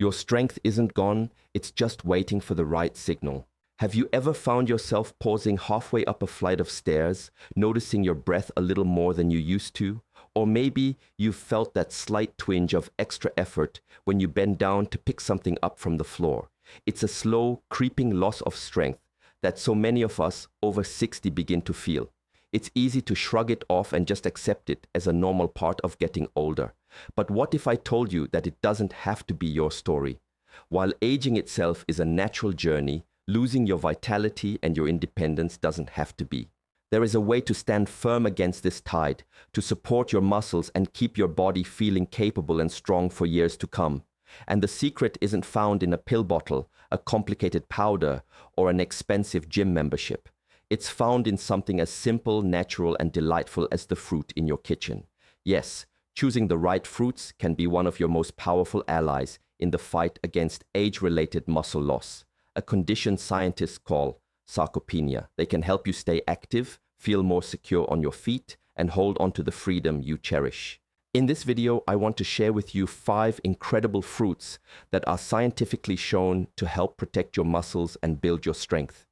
Your strength isn't gone, it's just waiting for the right signal. Have you ever found yourself pausing halfway up a flight of stairs, noticing your breath a little more than you used to? Or maybe you've felt that slight twinge of extra effort when you bend down to pick something up from the floor. It's a slow, creeping loss of strength that so many of us over 60 begin to feel. It's easy to shrug it off and just accept it as a normal part of getting older. But what if I told you that it doesn't have to be your story? While aging itself is a natural journey, losing your vitality and your independence doesn't have to be. There is a way to stand firm against this tide, to support your muscles and keep your body feeling capable and strong for years to come. And the secret isn't found in a pill bottle, a complicated powder, or an expensive gym membership. It's found in something as simple, natural, and delightful as the fruit in your kitchen. Yes, choosing the right fruits can be one of your most powerful allies in the fight against age-related muscle loss, a condition scientists call sarcopenia. They can help you stay active, feel more secure on your feet, and hold on to the freedom you cherish. In this video, I want to share with you 5 incredible fruits that are scientifically shown to help protect your muscles and build your strength.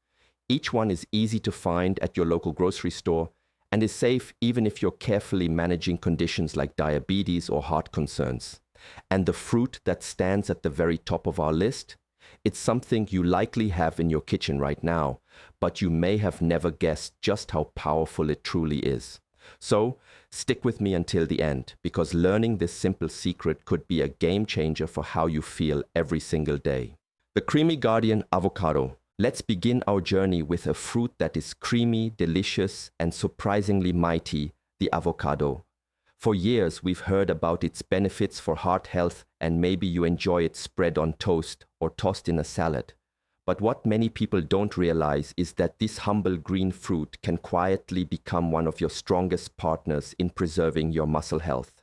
Each one is easy to find at your local grocery store and is safe even if you're carefully managing conditions like diabetes or heart concerns. And the fruit that stands at the very top of our list, it's something you likely have in your kitchen right now, but you may have never guessed just how powerful it truly is. So, stick with me until the end, because learning this simple secret could be a game changer for how you feel every single day. The creamy guardian avocado. Let's begin our journey with a fruit that is creamy, delicious, and surprisingly mighty, the avocado. For years, we've heard about its benefits for heart health, and maybe you enjoy it spread on toast or tossed in a salad. But what many people don't realize is that this humble green fruit can quietly become one of your strongest partners in preserving your muscle health.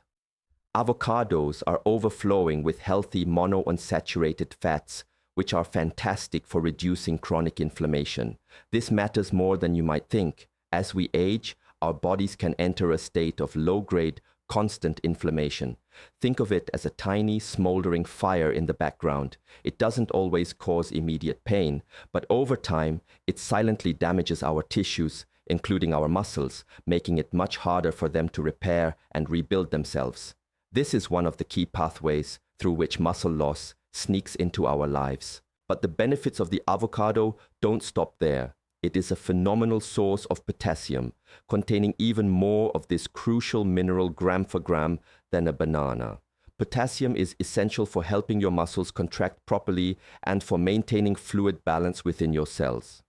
Avocados are overflowing with healthy monounsaturated fats, which are fantastic for reducing chronic inflammation. This matters more than you might think. As we age, our bodies can enter a state of low-grade, constant inflammation. Think of it as a tiny, smoldering fire in the background. It doesn't always cause immediate pain, but over time, it silently damages our tissues, including our muscles, making it much harder for them to repair and rebuild themselves. This is one of the key pathways through which muscle loss sneaks into our lives. But the benefits of the avocado don't stop there. It is a phenomenal source of potassium, containing even more of this crucial mineral gram for gram than a banana. Potassium is essential for helping your muscles contract properly and for maintaining fluid balance within your cells.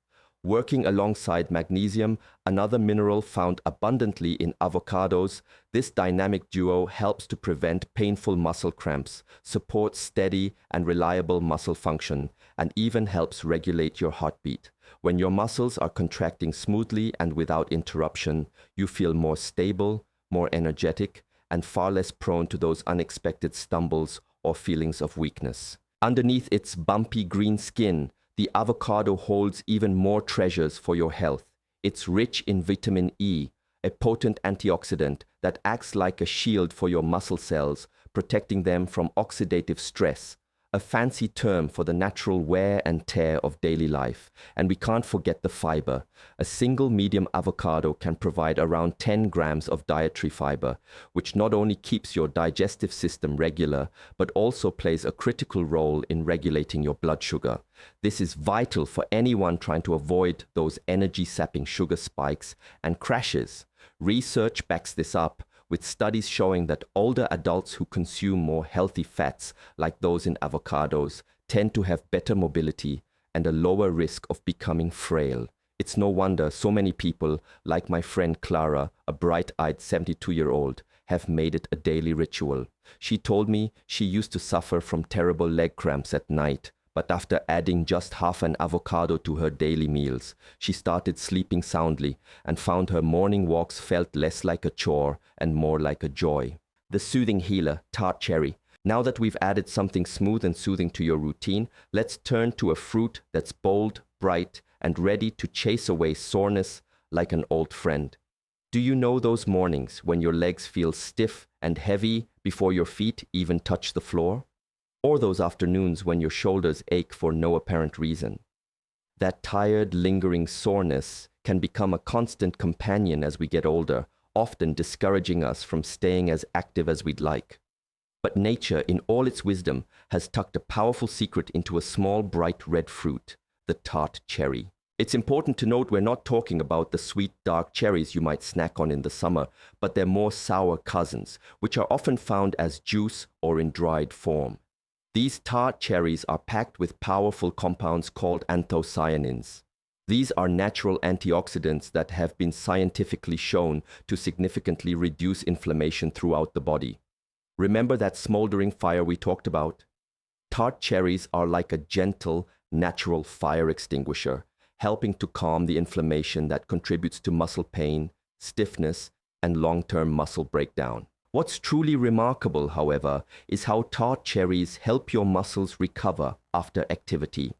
Working alongside magnesium, another mineral found abundantly in avocados, this dynamic duo helps to prevent painful muscle cramps, supports steady and reliable muscle function, and even helps regulate your heartbeat. When your muscles are contracting smoothly and without interruption, you feel more stable, more energetic, and far less prone to those unexpected stumbles or feelings of weakness. Underneath its bumpy green skin, the avocado holds even more treasures for your health. It's rich in vitamin E, a potent antioxidant that acts like a shield for your muscle cells, protecting them from oxidative stress, a fancy term for the natural wear and tear of daily life. And we can't forget the fiber. A single medium avocado can provide around 10 grams of dietary fiber, which not only keeps your digestive system regular, but also plays a critical role in regulating your blood sugar. This is vital for anyone trying to avoid those energy-sapping sugar spikes and crashes. Research backs this up, with studies showing that older adults who consume more healthy fats, like those in avocados, tend to have better mobility and a lower risk of becoming frail. It's no wonder so many people, like my friend Clara, a bright-eyed 72-year-old, have made it a daily ritual. She told me she used to suffer from terrible leg cramps at night, but after adding just half an avocado to her daily meals, she started sleeping soundly and found her morning walks felt less like a chore and more like a joy. The soothing healer, tart cherry. Now that we've added something smooth and soothing to your routine, let's turn to a fruit that's bold, bright, and ready to chase away soreness like an old friend. Do you know those mornings when your legs feel stiff and heavy before your feet even touch the floor? or those afternoons when your shoulders ache for no apparent reason. That tired, lingering soreness can become a constant companion as we get older, often discouraging us from staying as active as we'd like. But nature, in all its wisdom, has tucked a powerful secret into a small, bright red fruit, the tart cherry. It's important to note we're not talking about the sweet, dark cherries you might snack on in the summer, but their more sour cousins, which are often found as juice or in dried form. These tart cherries are packed with powerful compounds called anthocyanins. These are natural antioxidants that have been scientifically shown to significantly reduce inflammation throughout the body. Remember that smoldering fire we talked about? Tart cherries are like a gentle, natural fire extinguisher, helping to calm the inflammation that contributes to muscle pain, stiffness, and long-term muscle breakdown. What's truly remarkable, however, is how tart cherries help your muscles recover after activity.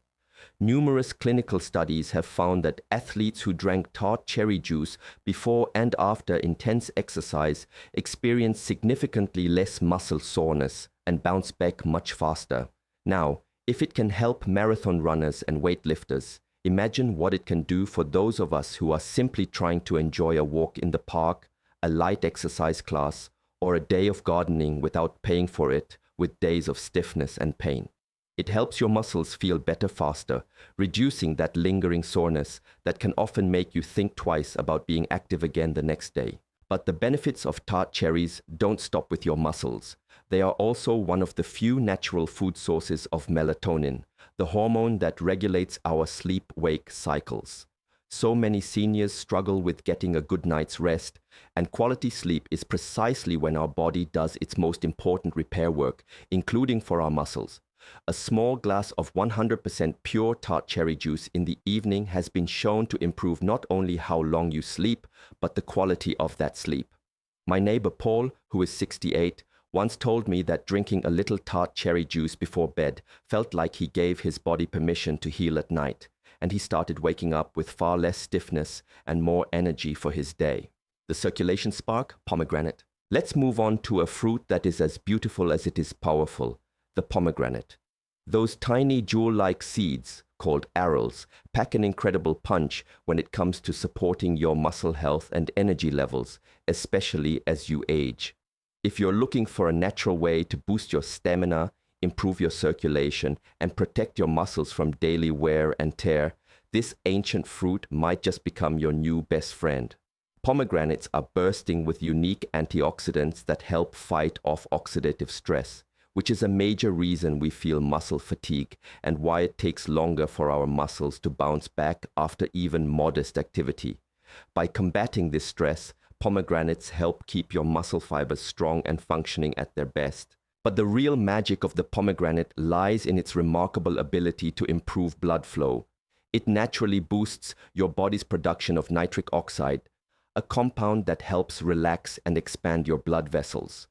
Numerous clinical studies have found that athletes who drank tart cherry juice before and after intense exercise experienced significantly less muscle soreness and bounced back much faster. Now, if it can help marathon runners and weightlifters, imagine what it can do for those of us who are simply trying to enjoy a walk in the park, a light exercise class, or a day of gardening without paying for it with days of stiffness and pain. It helps your muscles feel better faster, reducing that lingering soreness that can often make you think twice about being active again the next day. But the benefits of tart cherries don't stop with your muscles. They are also one of the few natural food sources of melatonin, the hormone that regulates our sleep-wake cycles. So many seniors struggle with getting a good night's rest, and quality sleep is precisely when our body does its most important repair work, including for our muscles. A small glass of 100% pure tart cherry juice in the evening has been shown to improve not only how long you sleep, but the quality of that sleep. My neighbor Paul, who is 68, once told me that drinking a little tart cherry juice before bed felt like he gave his body permission to heal at night, and he started waking up with far less stiffness and more energy for his day. The circulation spark, pomegranate. Let's move on to a fruit that is as beautiful as it is powerful, the pomegranate. Those tiny jewel-like seeds, called arils, pack an incredible punch when it comes to supporting your muscle health and energy levels, especially as you age. If you're looking for a natural way to boost your stamina, improve your circulation, and protect your muscles from daily wear and tear, this ancient fruit might just become your new best friend. Pomegranates are bursting with unique antioxidants that help fight off oxidative stress, which is a major reason we feel muscle fatigue and why it takes longer for our muscles to bounce back after even modest activity. By combating this stress, pomegranates help keep your muscle fibers strong and functioning at their best. But the real magic of the pomegranate lies in its remarkable ability to improve blood flow. It naturally boosts your body's production of nitric oxide, a compound that helps relax and expand your blood vessels.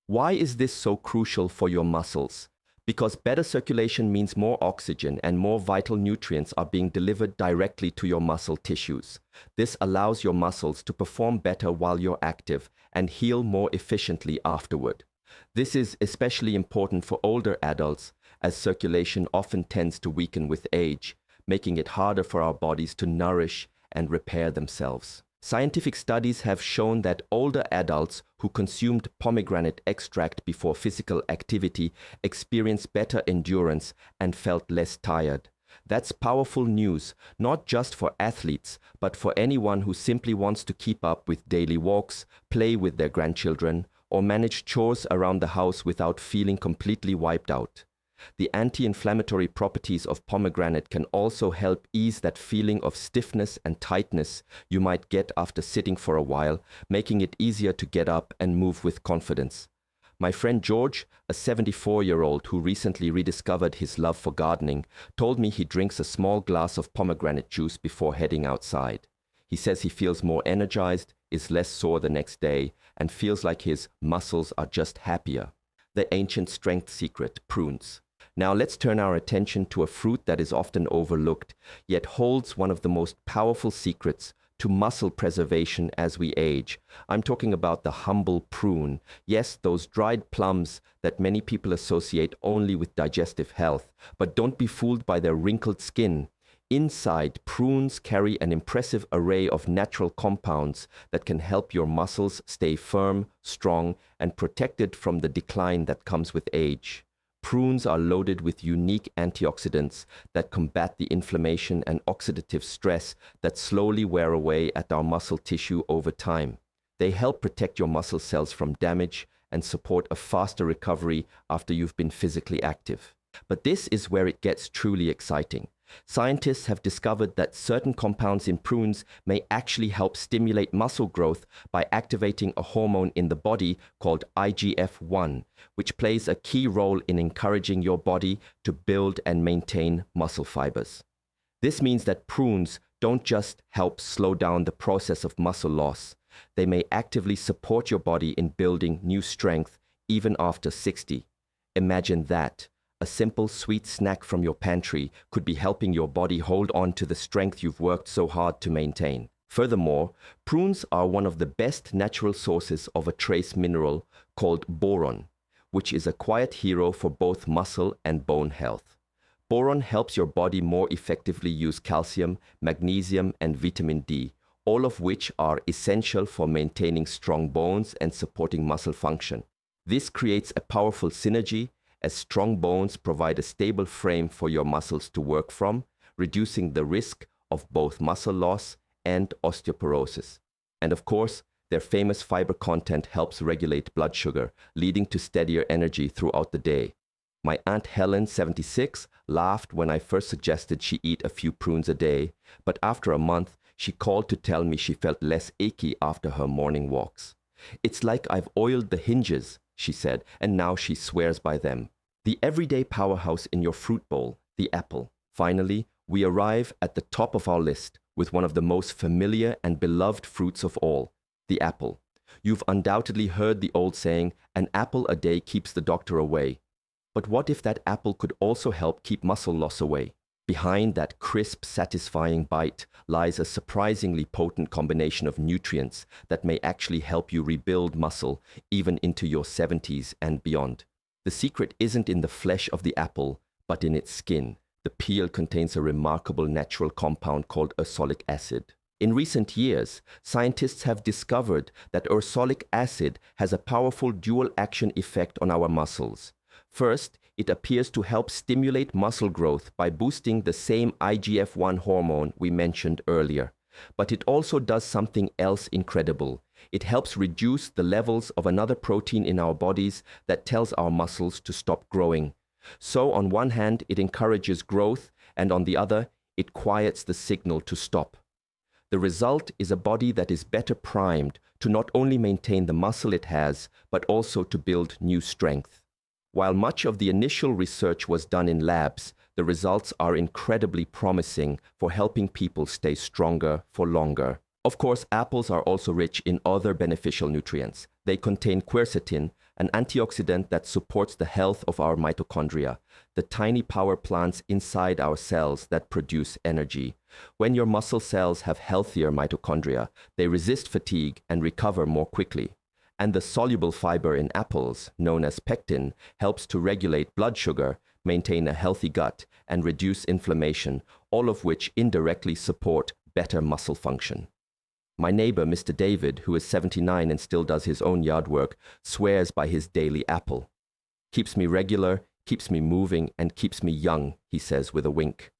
Why is this so crucial for your muscles? Because better circulation means more oxygen and more vital nutrients are being delivered directly to your muscle tissues. This allows your muscles to perform better while you're active and heal more efficiently afterward. This is especially important for older adults, as circulation often tends to weaken with age, making it harder for our bodies to nourish and repair themselves. Scientific studies have shown that older adults who consumed pomegranate extract before physical activity experienced better endurance and felt less tired. That's powerful news, not just for athletes, but for anyone who simply wants to keep up with daily walks, play with their grandchildren, or manage chores around the house without feeling completely wiped out. The anti-inflammatory properties of pomegranate can also help ease that feeling of stiffness and tightness you might get after sitting for a while, making it easier to get up and move with confidence. My friend George, a 74-year-old who recently rediscovered his love for gardening, told me he drinks a small glass of pomegranate juice before heading outside. He says he feels more energized, is less sore the next day, and feels like his muscles are just happier. The ancient strength secret, prunes. Now let's turn our attention to a fruit that is often overlooked, yet holds one of the most powerful secrets to muscle preservation as we age. I'm talking about the humble prune. Yes, those dried plums that many people associate only with digestive health. But don't be fooled by their wrinkled skin. Inside, prunes carry an impressive array of natural compounds that can help your muscles stay firm, strong, and protected from the decline that comes with age. Prunes are loaded with unique antioxidants that combat the inflammation and oxidative stress that slowly wear away at our muscle tissue over time. They help protect your muscle cells from damage and support a faster recovery after you've been physically active. But this is where it gets truly exciting. Scientists have discovered that certain compounds in prunes may actually help stimulate muscle growth by activating a hormone in the body called IGF-1, which plays a key role in encouraging your body to build and maintain muscle fibers. This means that prunes don't just help slow down the process of muscle loss. They may actively support your body in building new strength even after 60. Imagine that. A simple sweet snack from your pantry could be helping your body hold on to the strength you've worked so hard to maintain. Furthermore, prunes are one of the best natural sources of a trace mineral called boron, which is a quiet hero for both muscle and bone health. Boron helps your body more effectively use calcium, magnesium, and vitamin D, all of which are essential for maintaining strong bones and supporting muscle function. This creates a powerful synergy, as strong bones provide a stable frame for your muscles to work from, reducing the risk of both muscle loss and osteoporosis. And of course, their famous fiber content helps regulate blood sugar, leading to steadier energy throughout the day. My Aunt Helen, 76, laughed when I first suggested she eat a few prunes a day, but after a month, she called to tell me she felt less achy after her morning walks. "It's like I've oiled the hinges," she said, and now she swears by them. The everyday powerhouse in your fruit bowl, the apple. Finally, we arrive at the top of our list with one of the most familiar and beloved fruits of all, the apple. You've undoubtedly heard the old saying, "An apple a day keeps the doctor away." But what if that apple could also help keep muscle loss away? Behind that crisp, satisfying bite lies a surprisingly potent combination of nutrients that may actually help you rebuild muscle even into your 70s and beyond. The secret isn't in the flesh of the apple, but in its skin. The peel contains a remarkable natural compound called ursolic acid. In recent years, scientists have discovered that ursolic acid has a powerful dual action effect on our muscles. First, it appears to help stimulate muscle growth by boosting the same IGF-1 hormone we mentioned earlier. But it also does something else incredible. It helps reduce the levels of another protein in our bodies that tells our muscles to stop growing. So on one hand, it encourages growth, and on the other, it quiets the signal to stop. The result is a body that is better primed to not only maintain the muscle it has, but also to build new strength. While much of the initial research was done in labs, the results are incredibly promising for helping people stay stronger for longer. Of course, apples are also rich in other beneficial nutrients. They contain quercetin, an antioxidant that supports the health of our mitochondria, the tiny power plants inside our cells that produce energy. When your muscle cells have healthier mitochondria, they resist fatigue and recover more quickly. And the soluble fiber in apples, known as pectin, helps to regulate blood sugar, maintain a healthy gut, and reduce inflammation, all of which indirectly support better muscle function. My neighbor, Mr. David, who is 79 and still does his own yard work, swears by his daily apple. "Keeps me regular, keeps me moving, and keeps me young," he says with a wink.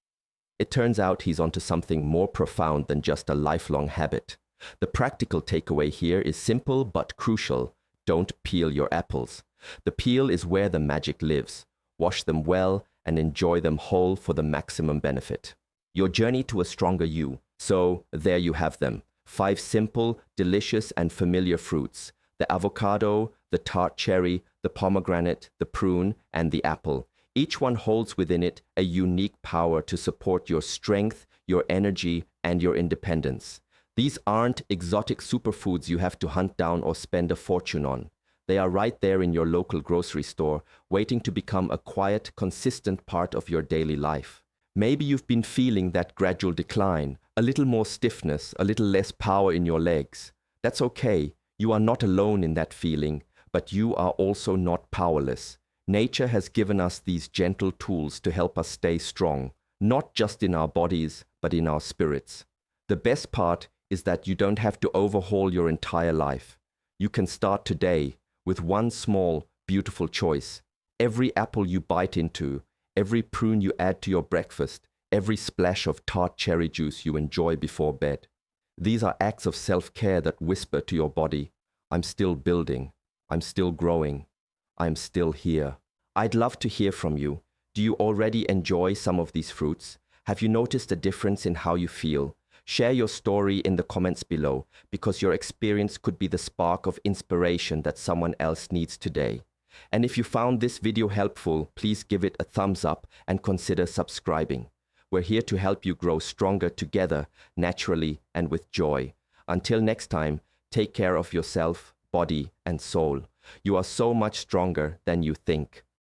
It turns out he's onto something more profound than just a lifelong habit. The practical takeaway here is simple but crucial. Don't peel your apples. The peel is where the magic lives. Wash them well and enjoy them whole for the maximum benefit. Your journey to a stronger you. So there you have them. 5 simple, delicious, and familiar fruits. The avocado, the tart cherry, the pomegranate, the prune, and the apple. Each one holds within it a unique power to support your strength, your energy, and your independence. These aren't exotic superfoods you have to hunt down or spend a fortune on. They are right there in your local grocery store, waiting to become a quiet, consistent part of your daily life. Maybe you've been feeling that gradual decline, a little more stiffness, a little less power in your legs. That's okay. You are not alone in that feeling, but you are also not powerless. Nature has given us these gentle tools to help us stay strong, not just in our bodies, but in our spirits. The best part is that you don't have to overhaul your entire life. You can start today with one small, beautiful choice. Every apple you bite into, every prune you add to your breakfast, every splash of tart cherry juice you enjoy before bed. These are acts of self-care that whisper to your body, I'm still building, I'm still growing, I'm still here. I'd love to hear from you. Do you already enjoy some of these fruits? Have you noticed a difference in how you feel? Share your story in the comments below, because your experience could be the spark of inspiration that someone else needs today. And if you found this video helpful, please give it a thumbs up and consider subscribing. We're here to help you grow stronger together, naturally and with joy. Until next time, take care of yourself, body, and soul. You are so much stronger than you think.